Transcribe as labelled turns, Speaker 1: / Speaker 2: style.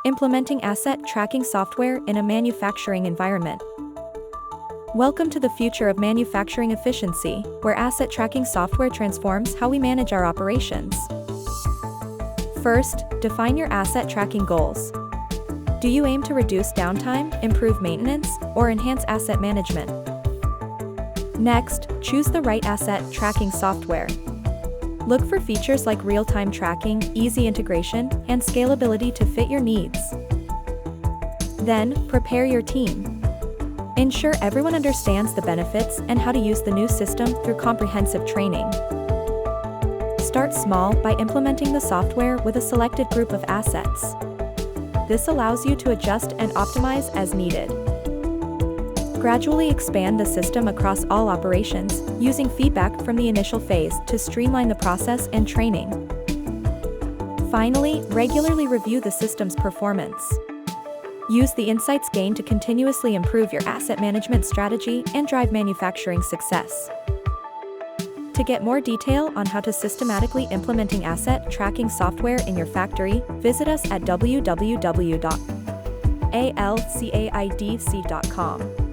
Speaker 1: Implementing asset tracking software in a manufacturing environment. Welcome to the future of manufacturing efficiency, where asset tracking software transforms how we manage our operations. First, define your asset tracking goals. Do you aim to reduce downtime, improve maintenance, or enhance asset management? Next, choose the right asset tracking software. Look for features like real-time tracking, easy integration, and scalability to fit your needs. Then, prepare your team. Ensure everyone understands the benefits and how to use the new system through comprehensive training. Start small by implementing the software with a selected group of assets. This allows you to adjust and optimize as needed. Gradually expand the system across all operations, using feedback from the initial phase to streamline the process and training. Finally, regularly review the system's performance. Use the insights gained to continuously improve your asset management strategy and drive manufacturing success. To get more detail on how to systematically implementing asset tracking software in your factory, visit us at www.alcaidc.com.